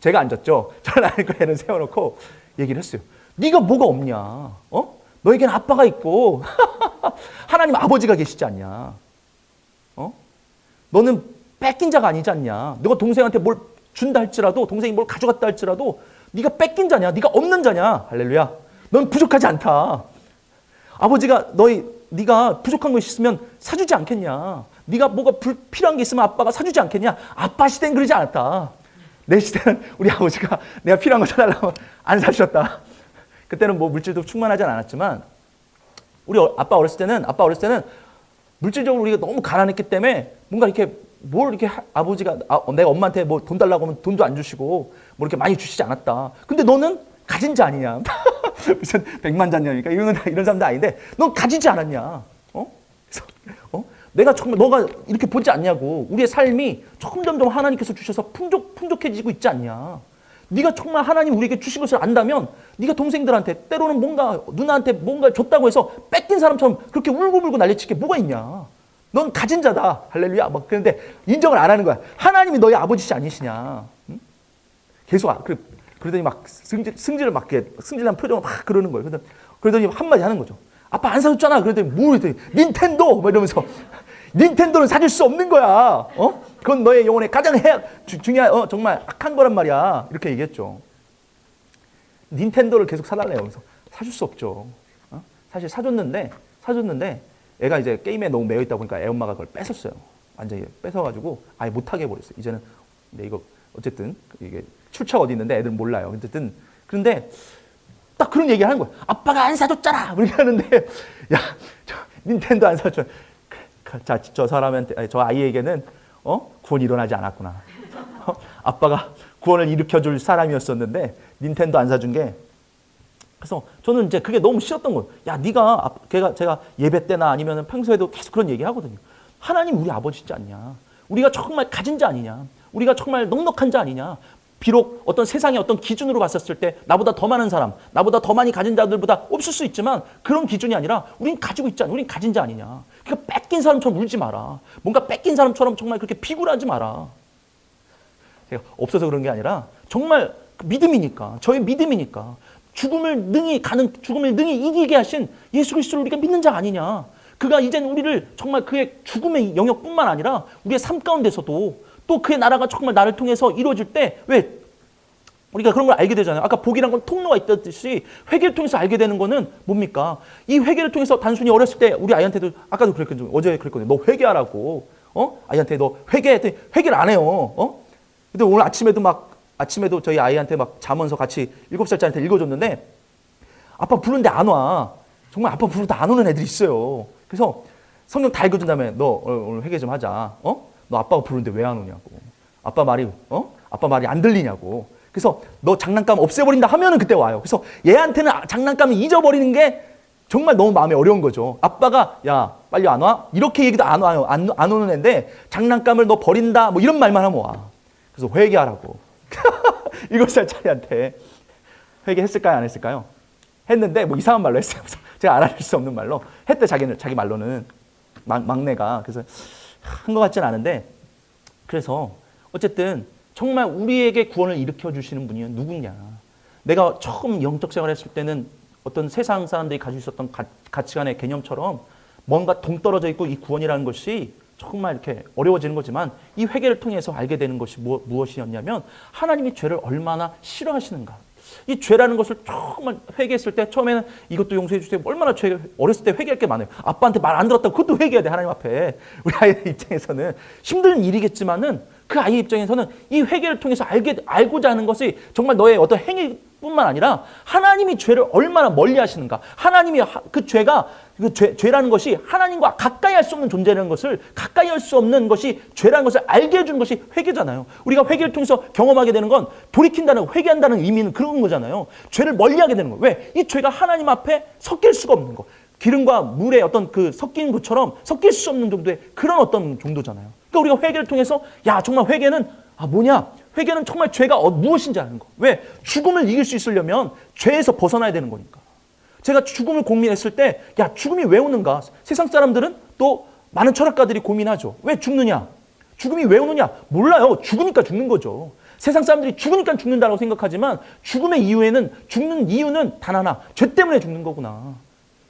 제가 앉았죠. 저는 아니고 애는 세워놓고 얘기를 했어요. 네가 뭐가 없냐? 너에게는 아빠가 있고 하나님 아버지가 계시지 않냐? 너는 뺏긴 자가 아니지 않냐? 너가 동생한테 뭘 준다 할지라도 동생이 뭘 가져갔다 할지라도 네가 뺏긴 자냐? 네가 없는 자냐? 할렐루야. 넌 부족하지 않다. 아버지가 네가 부족한 것이 있으면 사주지 않겠냐? 네가 뭐가 필요한 게 있으면 아빠가 사주지 않겠냐? 아빠 시대는 그러지 않았다. 내 시대는 우리 아버지가 내가 필요한 거 사달라고 안 사주셨다. 그때는 뭐 물질도 충만하지 않았지만 우리 아빠 어렸을 때는 물질적으로 우리가 너무 가난했기 때문에 뭔가 이렇게 뭘 이렇게 아버지가 내가 엄마한테 뭐 돈 달라고 하면 돈도 안 주시고 뭐 이렇게 많이 주시지 않았다. 근데 너는 가진 자 아니냐? 무슨 백만장자니까 이런 사람도 아닌데 넌 가지지 않았냐? 내가 정말 너가 이렇게 보지 않냐고. 우리의 삶이 점점 하나님께서 주셔서 풍족해지고 있지 않냐? 네가 정말 하나님 우리에게 주신 것을 안다면 네가 동생들한테 때로는 뭔가 누나한테 뭔가 줬다고 해서 뺏긴 사람처럼 그렇게 울고불고 난리칠 게 뭐가 있냐? 넌 가진 자다. 할렐루야. 막 그런데 인정을 안 하는 거야. 하나님이 너희 아버지시 아니시냐? 응? 계속 그러더니 막 승질난 표정을 막 그러는 거예요. 그러더니 한마디 하는 거죠. 아빠 안 사줬잖아. 그러더니 뭐 이랬더니 닌텐도 막 이러면서 닌텐도는 사줄 수 없는 거야. 그건 너의 영혼에 가장 중요한 정말 악한 거란 말이야. 이렇게 얘기했죠. 닌텐도를 계속 사달래요. 그래서 사줄 수 없죠. 사실 사줬는데 애가 이제 게임에 너무 매여 있다 보니까 애 엄마가 그걸 뺏었어요. 완전히 뺏어가지고 아예 못하게 해버렸어요. 이제는 근데 이거 어쨌든 이게 출처가 어디 있는데 애들은 몰라요. 어쨌든 그런데 딱 그런 얘기를 하는 거예요. 아빠가 안 사줬잖아. 그렇게 하는데 야, 닌텐도 안 사줬잖아. 자, 저 사람한테, 저 아이에게는 구원이 일어나지 않았구나. 아빠가 구원을 일으켜줄 사람이었었는데 닌텐도 안 사준 게. 그래서 저는 이제 그게 너무 싫었던 거예요. 야, 네가 제가 예배 때나 아니면 평소에도 계속 그런 얘기 하거든요. 하나님 우리 아버지지 않냐? 우리가 정말 가진 자 아니냐? 우리가 정말 넉넉한 자 아니냐? 비록 어떤 세상의 어떤 기준으로 봤었을 때 나보다 더 많은 사람, 나보다 더 많이 가진 자들보다 없을 수 있지만 그런 기준이 아니라 우린 가지고 있지 않냐? 우린 가진 자 아니냐? 그러니까 뺏긴 사람처럼 울지 마라. 뭔가 뺏긴 사람처럼 정말 그렇게 비굴하지 마라. 제가 없어서 그런 게 아니라 정말 믿음이니까, 저의 믿음이니까 죽음을 능히 이기게 하신 예수 그리스도를 우리가 믿는 자 아니냐? 그가 이젠 우리를 정말 그의 죽음의 영역뿐만 아니라 우리의 삶 가운데서도 또 그의 나라가 정말 나를 통해서 이루어질 때 왜 우리가 그런 걸 알게 되잖아요. 아까 복이란 건 통로가 있듯이 회개를 통해서 알게 되는 거는 뭡니까? 이 회개를 통해서 단순히 어렸을 때 우리 아이한테도 아까도 그랬거든요. 어제 그랬거든요. 너 회개하라고. 아이한테 너 회개했더니 회개를 안 해요. 근데 오늘 아침에도 저희 아이한테 막 자면서 같이 7살짜리한테 읽어줬는데 아빠 부르는데 안 와. 정말 아빠 부르는데 안 오는 애들이 있어요. 그래서 성경 다 읽어준 다음에 너 오늘 회개 좀 하자. 너 아빠가 부르는데 왜 안 오냐고. 아빠 말이 안 들리냐고. 그래서 너 장난감 없애버린다 하면은 그때 와요. 그래서 얘한테는 장난감을 잊어버리는 게 정말 너무 마음이 어려운 거죠. 아빠가 야 빨리 안 와? 이렇게 얘기도 안 와요. 안 오는 애인데 장난감을 너 버린다 뭐 이런 말만 하면 와. 그래서 회개하라고. 7살짜리한테 회개했을까요? 안 했을까요? 했는데 뭐 이상한 말로 했어요. 제가 알아낼 수 없는 말로 했대. 자기 말로는 막내가. 그래서 한 것 같지는 않은데 그래서 어쨌든 정말 우리에게 구원을 일으켜 주시는 분이 누구냐. 내가 처음 영적 생활을 했을 때는 어떤 세상 사람들이 가지고 있었던 가치관의 개념처럼 뭔가 동떨어져 있고 이 구원이라는 것이 정말 이렇게 어려워지는 거지만 이 회개를 통해서 알게 되는 것이 무엇이었냐면 하나님이 죄를 얼마나 싫어하시는가. 이 죄라는 것을 정말 회개했을 때 처음에는 이것도 용서해 주세요. 얼마나 어렸을 때 회개할 게 많아요. 아빠한테 말 안 들었다고 그것도 회개해야 돼. 하나님 앞에. 우리 아이의 입장에서는 힘든 일이겠지만은 그 아이의 입장에서는 이 회개를 통해서 알고자 하는 것이 정말 너의 어떤 행위뿐만 아니라 하나님이 죄를 얼마나 멀리 하시는가. 하나님이 그 죄라는 것이 하나님과 가까이 할 수 없는 존재라는 것을, 가까이 할 수 없는 것이 죄라는 것을 알게 해주는 것이 회개잖아요. 우리가 회개를 통해서 경험하게 되는 건 돌이킨다는, 회개한다는 의미는 그런 거잖아요. 죄를 멀리 하게 되는 거예요. 왜? 이 죄가 하나님 앞에 섞일 수가 없는 거. 기름과 물의 어떤 그 섞인 것처럼 섞일 수 없는 정도의 그런 어떤 정도잖아요. 그러니까 우리가 회개를 통해서 야 정말 회개는 뭐냐? 회개는 정말 죄가 무엇인지 아는 거. 왜? 죽음을 이길 수 있으려면 죄에서 벗어나야 되는 거니까. 제가 죽음을 고민했을 때 야 죽음이 왜 오는가? 세상 사람들은 또 많은 철학가들이 고민하죠. 왜 죽느냐? 죽음이 왜 오느냐? 몰라요. 죽으니까 죽는 거죠. 세상 사람들이 죽으니까 죽는다고 생각하지만 죽는 이유는 단 하나. 죄 때문에 죽는 거구나.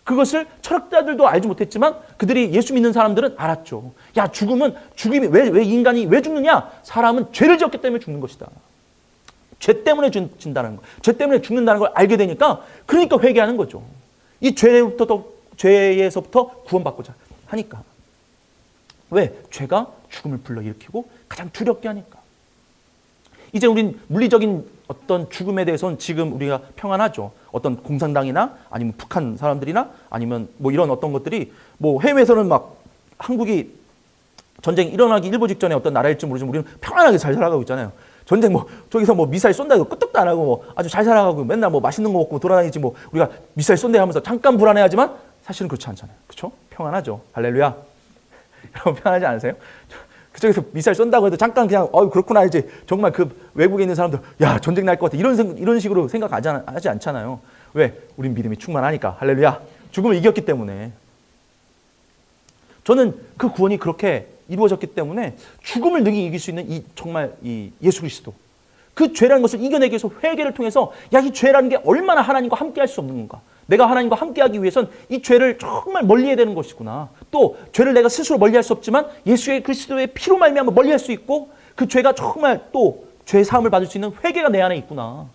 그것을 철학자들도 알지 못했지만 그들이 예수 믿는 사람들은 알았죠. 야 죽음이 왜 인간이 왜 죽느냐? 사람은 죄를 지었기 때문에 죽는 것이다. 죄 때문에 진다는 거. 죄 때문에 죽는다는 걸 알게 되니까 그러니까 회개하는 거죠. 이 죄에서부터 구원받고자 하니까. 왜? 죄가 죽음을 불러일으키고 가장 두렵게 하니까. 이제 우린 물리적인 어떤 죽음에 대해서는 지금 우리가 평안하죠. 어떤 공산당이나 아니면 북한 사람들이나 아니면 뭐 이런 어떤 것들이 뭐 해외에서는 막 한국이 전쟁 일어나기 일보 직전에 어떤 나라일지 모르지만 우리는 평안하게 잘 살아가고 있잖아요. 전쟁 저기서 미사일 쏜다 해도 끄떡도 안 하고 아주 잘 살아가고 맨날 맛있는 거 먹고 돌아다니지 우리가 미사일 쏜다 하면서 잠깐 불안해하지만 사실은 그렇지 않잖아요. 그렇죠? 평안하죠. 할렐루야. 여러분 평안하지 않으세요? 그쪽에서 미사일 쏜다고 해도 잠깐 그냥 그렇구나 이제 정말 그 외국에 있는 사람들 야 전쟁 날 것 같아 이런 식으로 생각하지 않잖아요. 왜? 우린 믿음이 충만하니까. 할렐루야. 죽음을 이겼기 때문에. 저는 그 구원이 그렇게 이루어졌기 때문에 죽음을 능히 이길 수 있는 정말 예수 그리스도. 그 죄라는 것을 이겨내기 위해서 회개를 통해서 이 죄라는 게 얼마나 하나님과 함께 할 수 없는 건가. 내가 하나님과 함께하기 위해선 이 죄를 정말 멀리해야 되는 것이구나. 또 죄를 내가 스스로 멀리할 수 없지만 예수의 그리스도의 피로 말미암아 멀리할 수 있고 그 죄가 정말 또 죄 사함을 받을 수 있는 회개가 내 안에 있구나.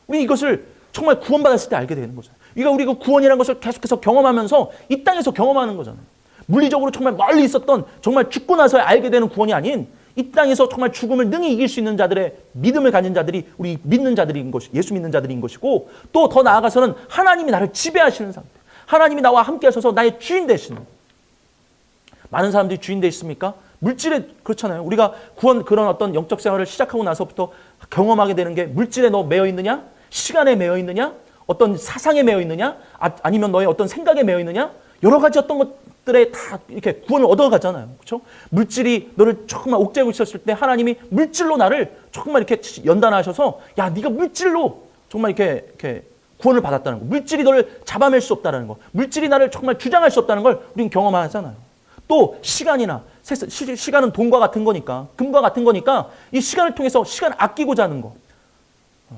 우리 이것을 정말 구원받았을 때 알게 되는 거잖아요. 우리가 구원이라는 것을 계속해서 경험하면서 이 땅에서 경험하는 거잖아요. 물리적으로 정말 멀리 있었던 정말 죽고 나서 알게 되는 구원이 아닌 이 땅에서 정말 죽음을 능히 이길 수 있는 자들의 믿음을 가진 자들이 우리 믿는 자들인 것이 예수 믿는 자들인 것이고 또 더 나아가서는 하나님이 나를 지배하시는 상태. 하나님이 나와 함께 하셔서 나의 주인 되시는. 많은 사람들이 주인 되십니까? 물질에 그렇잖아요. 우리가 구원 그런 어떤 영적 생활을 시작하고 나서부터 경험하게 되는 게 물질에 너 매여 있느냐? 시간에 매여 있느냐? 어떤 사상에 매여 있느냐? 아니면 너의 어떤 생각에 매여 있느냐? 여러 가지 어떤 것들에 다 이렇게 구원을 얻어가잖아요. 그렇죠? 물질이 너를 정말 옥죄고 있었을 때 하나님이 물질로 나를 정말 이렇게 연단하셔서 야, 네가 물질로 정말 이렇게 구원을 받았다는 거. 물질이 너를 잡아낼 수 없다는 거. 물질이 나를 정말 주장할 수 없다는 걸 우리는 경험하잖아요. 또 시간이나 시간은 돈과 같은 거니까 금과 같은 거니까 이 시간을 통해서 시간을 아끼고자 하는 거.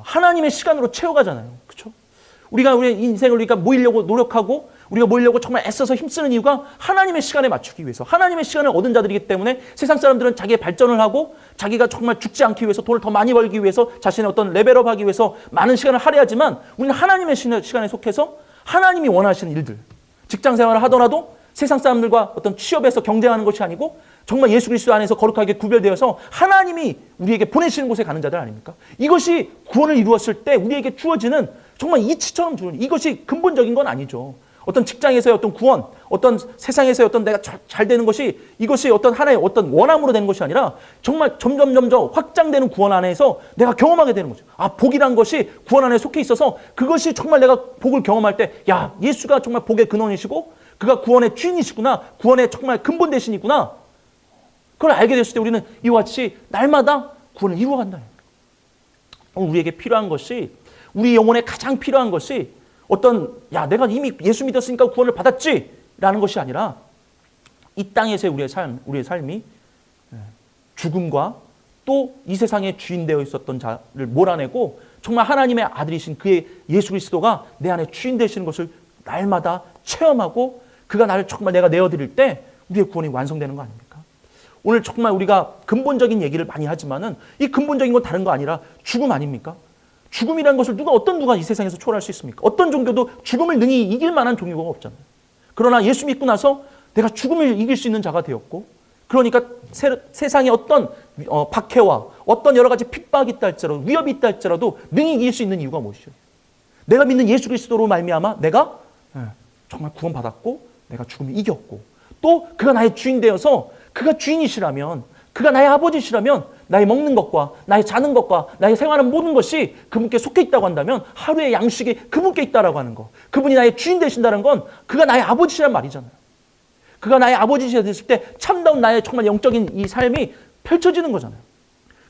하나님의 시간으로 채워가잖아요. 그렇죠? 우리가 우리의 인생을 우리가 모이려고 노력하고 우리가 모이려고 정말 애써서 힘쓰는 이유가 하나님의 시간에 맞추기 위해서 하나님의 시간을 얻은 자들이기 때문에 세상 사람들은 자기의 발전을 하고 자기가 정말 죽지 않기 위해서 돈을 더 많이 벌기 위해서 자신의 어떤 레벨업하기 위해서 많은 시간을 할애하지만 우리는 하나님의 시간에 속해서 하나님이 원하시는 일들 직장 생활을 하더라도 세상 사람들과 어떤 취업에서 경쟁하는 것이 아니고 정말 예수 그리스도 안에서 거룩하게 구별되어서 하나님이 우리에게 보내시는 곳에 가는 자들 아닙니까? 이것이 구원을 이루었을 때 우리에게 주어지는 정말 이치처럼 주는 이것이 근본적인 건 아니죠. 어떤 직장에서의 어떤 구원, 어떤 세상에서의 어떤 내가 잘 되는 것이 이것이 어떤 하나의 어떤 원함으로 되는 것이 아니라 정말 점점 확장되는 구원 안에서 내가 경험하게 되는 거죠. 아, 복이란 것이 구원 안에 속해 있어서 그것이 정말 내가 복을 경험할 때 야, 예수가 정말 복의 근원이시고 그가 구원의 주인이시구나. 구원의 정말 근본 대신이구나. 그걸 알게 됐을 때 우리는 이와 같이 날마다 구원을 이루어간다. 우리에게 필요한 것이 우리 영혼에 가장 필요한 것이 어떤 야 내가 이미 예수 믿었으니까 구원을 받았지 라는 것이 아니라 이 땅에서의 우리의 삶이 죽음과 또 이 세상의 주인 되어 있었던 자를 몰아내고 정말 하나님의 아들이신 그의 예수 그리스도가 내 안에 주인 되시는 것을 날마다 체험하고 그가 나를 정말 내가 내어드릴 때 우리의 구원이 완성되는 거 아닙니까? 오늘 정말 우리가 근본적인 얘기를 많이 하지만은 이 근본적인 건 다른 거 아니라 죽음 아닙니까? 죽음이라는 것을 어떤 누가 이 세상에서 초월할 수 있습니까? 어떤 종교도 죽음을 능히 이길 만한 종교가 없잖아요. 그러나 예수 믿고 나서 내가 죽음을 이길 수 있는 자가 되었고 그러니까 세상에 어떤 박해와 어떤 여러 가지 핍박이 있다 할지라도 위협이 있다 할지라도 능히 이길 수 있는 이유가 무엇이죠? 내가 믿는 예수 그리스도로 말미암아 내가 정말 구원받았고 내가 죽음을 이겼고 또 그가 나의 주인 되어서 그가 주인이시라면 그가 나의 아버지시라면 나의 먹는 것과 나의 자는 것과 나의 생활하는 모든 것이 그분께 속해 있다고 한다면 하루의 양식이 그분께 있다라고 하는 거 그분이 나의 주인 되신다는 건 그가 나의 아버지시란 말이잖아요. 그가 나의 아버지시라 됐을 때 참다운 나의 정말 영적인 이 삶이 펼쳐지는 거잖아요.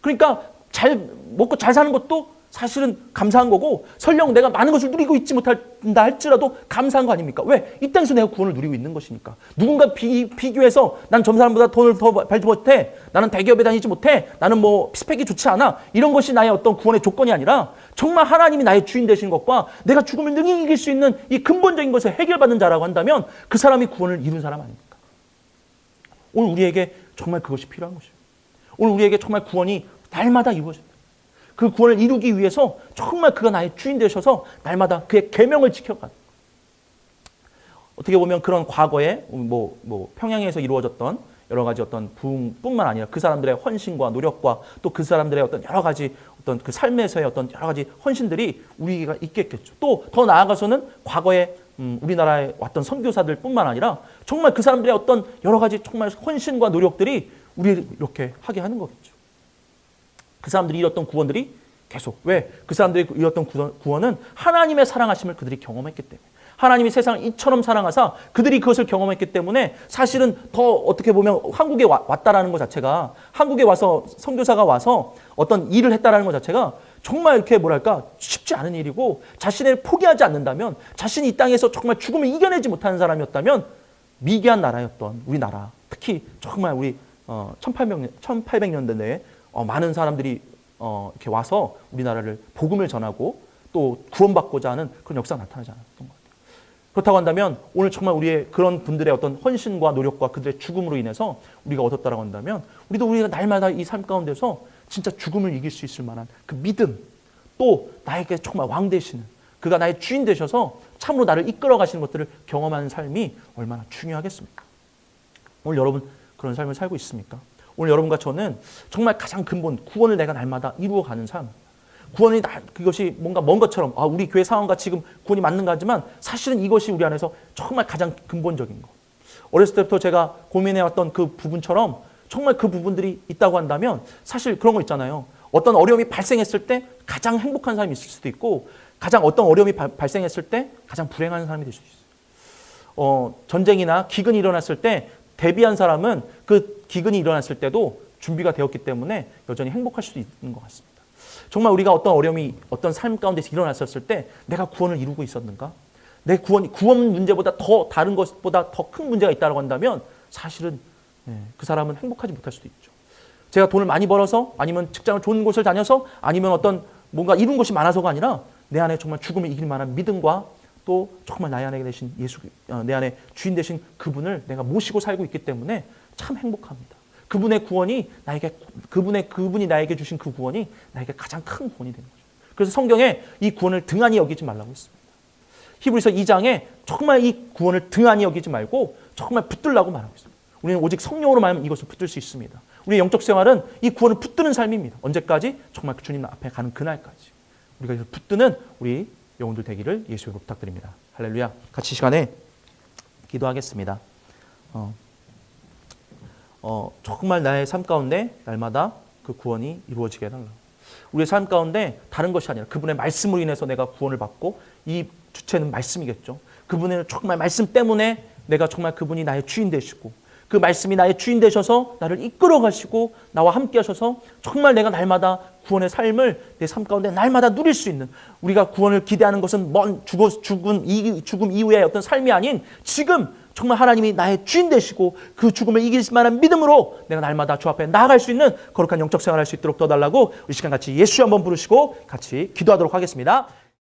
그러니까 잘 먹고 잘 사는 것도 사실은 감사한 거고 설령 내가 많은 것을 누리고 있지 못한다 할지라도 감사한 거 아닙니까? 왜? 이 땅에서 내가 구원을 누리고 있는 것이니까. 누군가 비교해서 난 저 사람보다 돈을 더 벌지 못해. 나는 대기업에 다니지 못해. 나는 뭐 스펙이 좋지 않아. 이런 것이 나의 어떤 구원의 조건이 아니라 정말 하나님이 나의 주인 되신 것과 내가 죽음을 능히 이길 수 있는 이 근본적인 것을 해결받는 자라고 한다면 그 사람이 구원을 이룬 사람 아닙니까? 오늘 우리에게 정말 그것이 필요한 것이에요. 오늘 우리에게 정말 구원이 날마다 이루어집니다. 그 구원을 이루기 위해서 정말 그가 나의 주인 되셔서 날마다 그의 계명을 지켜가는 어떻게 보면 그런 과거에 평양에서 이루어졌던 여러 가지 어떤 부흥뿐만 아니라 그 사람들의 헌신과 노력과 또 그 사람들의 어떤 여러 가지 어떤 그 삶에서의 어떤 여러 가지 헌신들이 우리가 있겠죠. 또 더 나아가서는 과거에 우리나라에 왔던 선교사들뿐만 아니라 정말 그 사람들의 어떤 여러 가지 정말 헌신과 노력들이 우리를 이렇게 하게 하는 거겠죠. 그 사람들이 이뤘던 구원들이 계속 왜? 그 사람들이 이뤘던 구원은 하나님의 사랑하심을 그들이 경험했기 때문에 하나님이 세상을 이처럼 사랑하사 그들이 그것을 경험했기 때문에 사실은 더 어떻게 보면 한국에 왔다라는 것 자체가 한국에 와서 선교사가 와서 어떤 일을 했다라는 것 자체가 정말 이렇게 뭐랄까 쉽지 않은 일이고 자신을 포기하지 않는다면 자신이 이 땅에서 정말 죽음을 이겨내지 못하는 사람이었다면 미개한 나라였던 우리나라 특히 정말 우리 1800년대 내에 많은 사람들이 이렇게 와서 우리나라를 복음을 전하고 또 구원받고자 하는 그런 역사가 나타나지 않았던 것 같아요. 그렇다고 한다면 오늘 정말 우리의 그런 분들의 어떤 헌신과 노력과 그들의 죽음으로 인해서 우리가 얻었다고 한다면 우리가 날마다 이 삶 가운데서 진짜 죽음을 이길 수 있을 만한 그 믿음 또 나에게 정말 왕 되시는 그가 나의 주인 되셔서 참으로 나를 이끌어 가시는 것들을 경험하는 삶이 얼마나 중요하겠습니까? 오늘 여러분 그런 삶을 살고 있습니까? 오늘 여러분과 저는 정말 가장 근본 구원을 내가 날마다 이루어가는 삶, 구원이 그것이 뭔가 먼 것처럼 우리 교회 상황과 지금 구원이 맞는가 하지만 사실은 이것이 우리 안에서 정말 가장 근본적인 것. 어렸을 때부터 제가 고민해왔던 그 부분처럼 정말 그 부분들이 있다고 한다면 사실 그런 거 있잖아요. 어떤 어려움이 발생했을 때 가장 행복한 사람이 있을 수도 있고 가장 어떤 어려움이 발생했을 때 가장 불행한 사람이 될 수도 있어요. 전쟁이나 기근이 일어났을 때 대비한 사람은 그 기근이 일어났을 때도 준비가 되었기 때문에 여전히 행복할 수도 있는 것 같습니다. 정말 우리가 어떤 어려움이 어떤 삶 가운데서 일어났었을 때 내가 구원을 이루고 있었는가? 내 구원 문제보다 더 다른 것보다 더 큰 문제가 있다고 한다면 사실은 그 사람은 행복하지 못할 수도 있죠. 제가 돈을 많이 벌어서 아니면 직장을 좋은 곳을 다녀서 아니면 어떤 뭔가 이룬 것이 많아서가 아니라 내 안에 정말 죽음을 이길 만한 믿음과 또 정말 나의 안에 계신 내 안에 주인 되신 그분을 내가 모시고 살고 있기 때문에 참 행복합니다. 그분의 구원이 그분이 나에게 주신 그 구원이 나에게 가장 큰 구원이 되는 거죠. 그래서 성경에 이 구원을 등한히 여기지 말라고 했습니다. 히브리서 2장에 정말 이 구원을 등한히 여기지 말고 정말 붙들라고 말하고 있습니다. 우리는 오직 성령으로 말하면 이것을 붙들 수 있습니다. 우리의 영적 생활은 이 구원을 붙드는 삶입니다. 언제까지? 정말 주님 앞에 가는 그날까지. 우리가 붙드는 우리 영혼들 되기를 예수 이름으로 부탁드립니다. 할렐루야. 같이 이 시간에 기도하겠습니다. 정말 나의 삶 가운데 날마다 그 구원이 이루어지게 해달라. 우리의 삶 가운데 다른 것이 아니라 그분의 말씀으로 인해서 내가 구원을 받고 이 주체는 말씀이겠죠. 그분의 정말 말씀 때문에 내가 정말 그분이 나의 주인 되시고 그 말씀이 나의 주인 되셔서 나를 이끌어 가시고 나와 함께 하셔서 정말 내가 날마다 구원의 삶을 내 삶 가운데 날마다 누릴 수 있는 우리가 구원을 기대하는 것은 먼 죽음 이후의 어떤 삶이 아닌 지금 정말 하나님이 나의 주인 되시고 그 죽음을 이길 만한 믿음으로 내가 날마다 주 앞에 나아갈 수 있는 거룩한 영적 생활을 할 수 있도록 도와달라고 우리 시간 같이 예수 한번 부르시고 같이 기도하도록 하겠습니다.